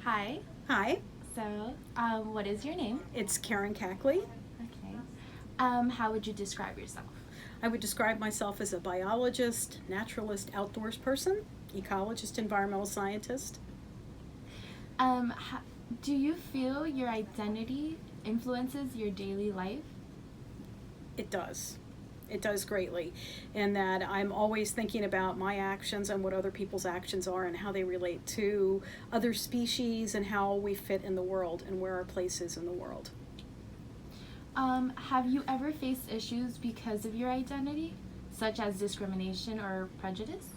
Hi. Hi, So, what is your name? it's Karen Kackley. Okay. How would you describe yourself? I would describe myself as a biologist, naturalist, outdoors person, ecologist, environmental scientist. Ho- do you feel your identity influences your daily life? It does. It does greatly, in that I'm always thinking about my actions and what other people's actions are and how they relate to other species and how we fit in the world and where our place is in the world. Have you ever faced issues because of your identity, such as discrimination or prejudice?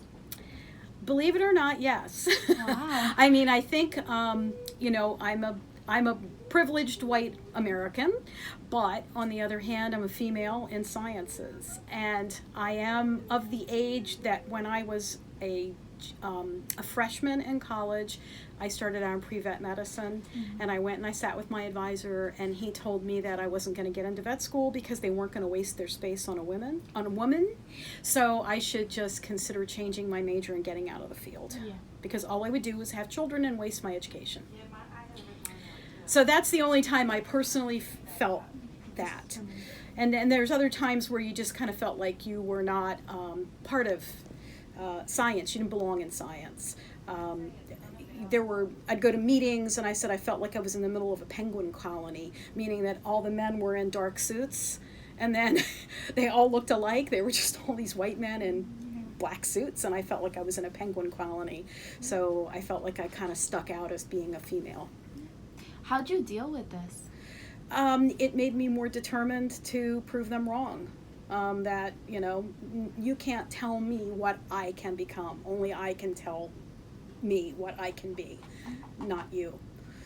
Believe it or not, yes. Wow. I mean, I think I'm a privileged white American, but on the other hand, I'm a female in sciences, and I am of the age that when I was a freshman in college, I started out in pre-vet medicine, and I went and I sat with my advisor, and he told me that I wasn't going to get into vet school because they weren't going to waste their space on a woman, so I should just consider changing my major and getting out of the field, Yeah. because all I would do was have children and waste my education. So that's the only time I personally felt that. And there's other times where you just kind of felt like you were not part of science. You didn't belong in science. I'd go to meetings and I said I felt like I was in the middle of a penguin colony, meaning that all the men were in dark suits and then they all looked alike. They were just all these white men in black suits, and I felt like I was in a penguin colony. So I felt like I kind of stuck out as being a female. How'd you deal with this? It made me more determined to prove them wrong. That, you can't tell me what I can become. Only I can tell me what I can be, not you.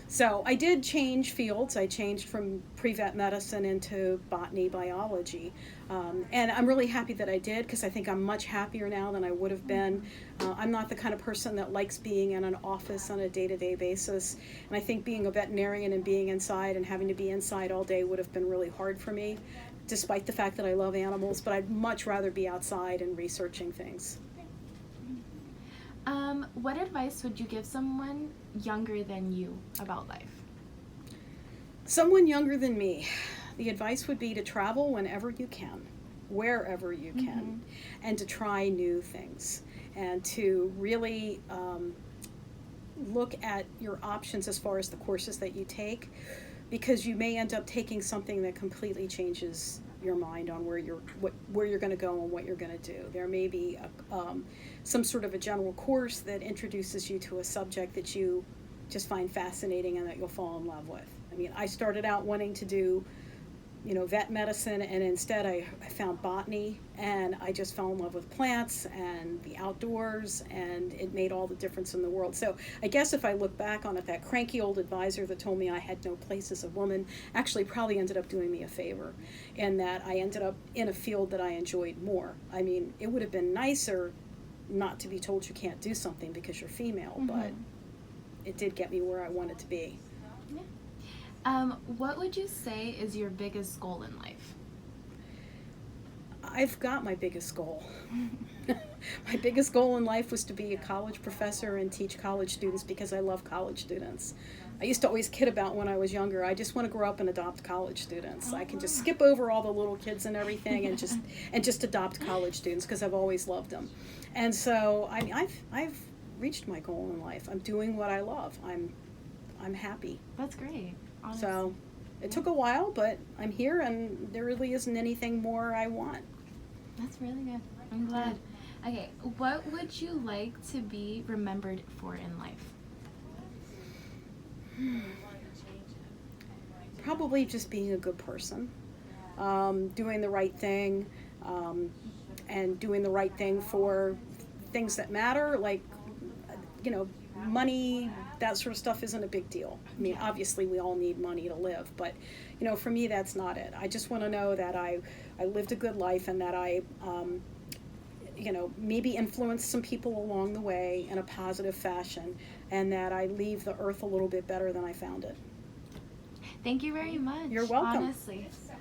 So I did change fields. I changed from pre-vet medicine into botany, biology. And I'm really happy that I did, because I think I'm much happier now than I would have been. I'm not the kind of person that likes being in an office on a day-to-day basis. And I think being a veterinarian and being inside and having to be inside all day would have been really hard for me, despite the fact that I love animals. But I'd much rather be outside and researching things. What advice would you give someone younger than you about life? Someone younger than me, the advice would be to travel whenever you can, wherever you can, and to try new things, and to really look at your options as far as the courses that you take, because you may end up taking something that completely changes your mind on where you're going to go and what you're going to do. There may be some sort of a general course that introduces you to a subject that you just find fascinating and that you'll fall in love with. I mean, I started out wanting to do, vet medicine, and instead I found botany, and I just fell in love with plants and the outdoors, and it made all the difference in the world. So I guess if I look back on it, that cranky old advisor that told me I had no place as a woman actually probably ended up doing me a favor, in that I ended up in a field that I enjoyed more. I mean, it would have been nicer not to be told you can't do something because you're female, but it did get me where I wanted to be. What would you say is your biggest goal in life? I've got my biggest goal. My biggest goal in life was to be a college professor and teach college students, because I love college students. I used to always kid about when I was younger, I just want to grow up and adopt college students. I can just skip over all the little kids and everything and just adopt college students, because I've always loved them. And so I've reached my goal in life. I'm doing what I love. I'm happy. That's great. Honestly. So it took a while, but I'm here, and there really isn't anything more I want. That's really good. I'm glad. Okay, what would you like to be remembered for in life? Probably just being a good person, doing the right thing, and doing the right thing for things that matter, like, money, that sort of stuff isn't a big deal. I mean, obviously we all need money to live, but, for me that's not it. I just want to know that I lived a good life, and that I, maybe influenced some people along the way in a positive fashion, and that I leave the earth a little bit better than I found it. Thank you very much. You're welcome. Honestly.